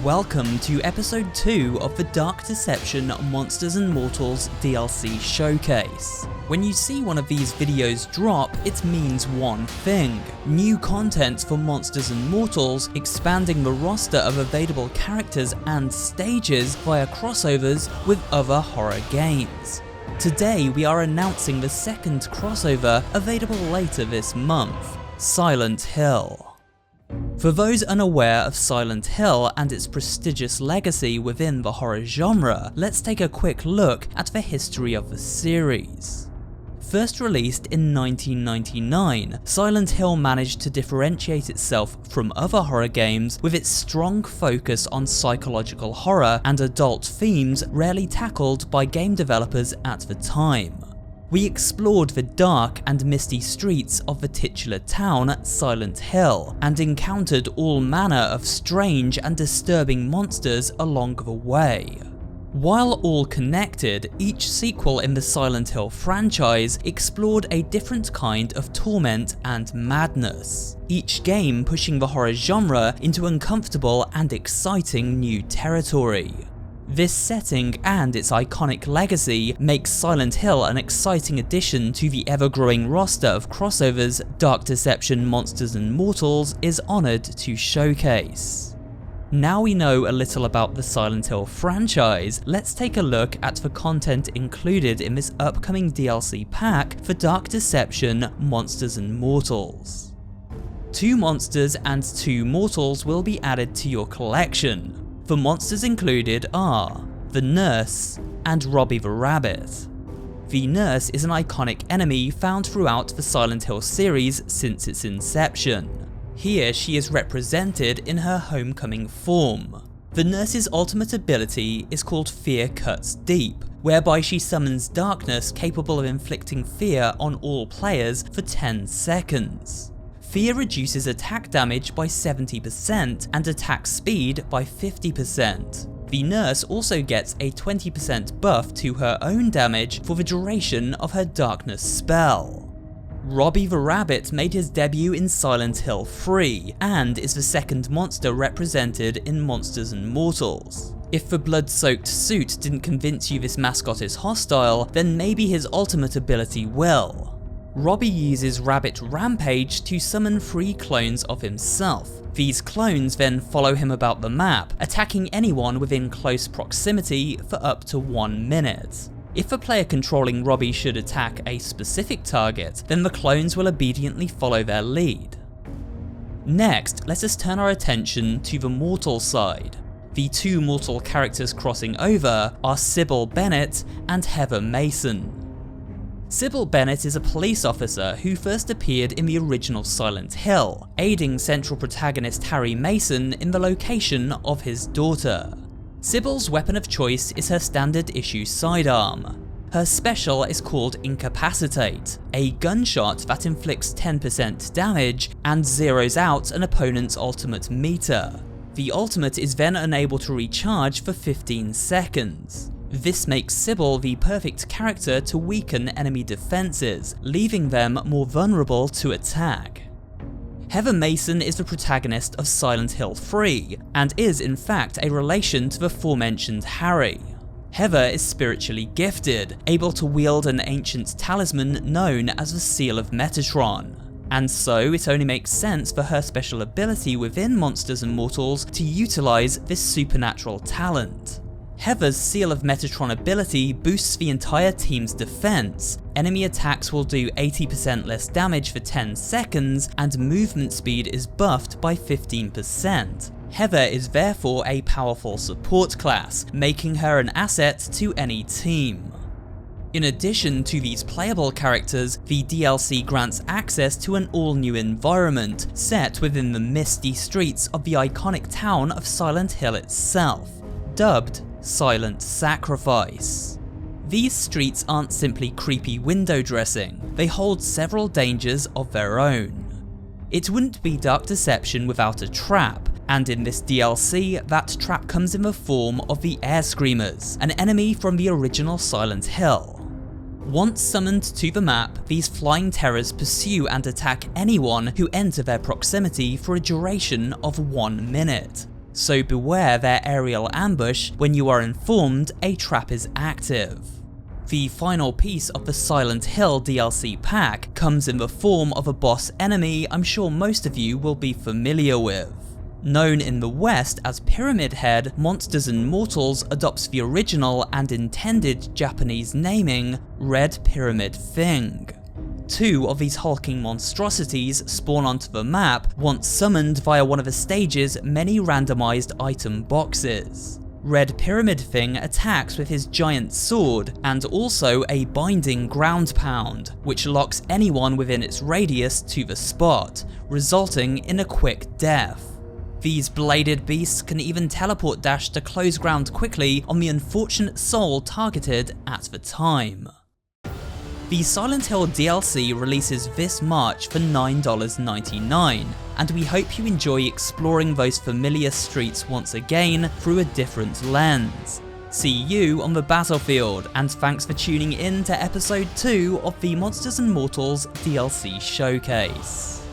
Welcome to episode 2 of the Dark Deception Monsters and Mortals DLC showcase. When you see one of these videos drop, it means one thing: new content for Monsters and Mortals, expanding the roster of available characters and stages via crossovers with other horror games. Today we are announcing the second crossover available later this month, Silent Hill. For those unaware of Silent Hill and its prestigious legacy within the horror genre, let's take a quick look at the history of the series. First released in 1999, Silent Hill managed to differentiate itself from other horror games with its strong focus on psychological horror and adult themes rarely tackled by game developers at the time. We explored the dark and misty streets of the titular town, Silent Hill, and encountered all manner of strange and disturbing monsters along the way. While all connected, each sequel in the Silent Hill franchise explored a different kind of torment and madness, each game pushing the horror genre into uncomfortable and exciting new territory. This setting and its iconic legacy makes Silent Hill an exciting addition to the ever-growing roster of crossovers Dark Deception Monsters and Mortals is honoured to showcase. Now we know a little about the Silent Hill franchise, let's take a look at the content included in this upcoming DLC pack for Dark Deception Monsters and Mortals. 2 monsters and 2 mortals will be added to your collection. The monsters included are the Nurse and Robbie the Rabbit. The Nurse is an iconic enemy found throughout the Silent Hill series since its inception. Here she is represented in her homecoming form. The Nurse's ultimate ability is called Fear Cuts Deep, whereby she summons darkness capable of inflicting fear on all players for 10 seconds. Fear reduces attack damage by 70% and attack speed by 50%. The Nurse also gets a 20% buff to her own damage for the duration of her darkness spell. Robbie the Rabbit made his debut in Silent Hill 3 and is the second monster represented in Monsters and Mortals. If the blood-soaked suit didn't convince you this mascot is hostile, then maybe his ultimate ability will. Robbie uses Rabbit Rampage to summon 3 clones of himself. These clones then follow him about the map, attacking anyone within close proximity for up to 1 minute. If a player controlling Robbie should attack a specific target, then the clones will obediently follow their lead. Next, let us turn our attention to the mortal side. The 2 mortal characters crossing over are Sybil Bennett and Heather Mason. Sybil Bennett is a police officer who first appeared in the original Silent Hill, aiding central protagonist Harry Mason in the location of his daughter. Sybil's weapon of choice is her standard issue sidearm. Her special is called Incapacitate, a gunshot that inflicts 10% damage and zeroes out an opponent's ultimate meter. The ultimate is then unable to recharge for 15 seconds. This makes Sybil the perfect character to weaken enemy defenses, leaving them more vulnerable to attack. Heather Mason is the protagonist of Silent Hill 3, and is in fact a relation to the aforementioned Harry. Heather is spiritually gifted, able to wield an ancient talisman known as the Seal of Metatron. And so it only makes sense for her special ability within Monsters and Mortals to utilise this supernatural talent. Heather's Seal of Metatron ability boosts the entire team's defense, enemy attacks will do 80% less damage for 10 seconds, and movement speed is buffed by 15%. Heather is therefore a powerful support class, making her an asset to any team. In addition to these playable characters, the DLC grants access to an all-new environment, set within the misty streets of the iconic town of Silent Hill itself, dubbed Silent Sacrifice. These streets aren't simply creepy window dressing, they hold several dangers of their own. It wouldn't be Dark Deception without a trap, and in this DLC, that trap comes in the form of the Air Screamers, an enemy from the original Silent Hill. Once summoned to the map, these flying terrors pursue and attack anyone who enter their proximity for a duration of 1 minute. so beware their aerial ambush when you are informed a trap is active. The final piece of the Silent Hill DLC pack comes in the form of a boss enemy I'm sure most of you will be familiar with. Known in the West as Pyramid Head, Monsters and Mortals adopts the original and intended Japanese naming, Red Pyramid Thing. Two of these hulking monstrosities spawn onto the map once summoned via one of the stage's many randomized item boxes. Red Pyramid Thing attacks with his giant sword and also a binding ground pound, which locks anyone within its radius to the spot, resulting in a quick death. These bladed beasts can even teleport dash to close ground quickly on the unfortunate soul targeted at the time. The Silent Hill DLC releases this March for $9.99, and we hope you enjoy exploring those familiar streets once again through a different lens. See you on the battlefield, and thanks for tuning in to episode 2 of the Monsters and Mortals DLC Showcase.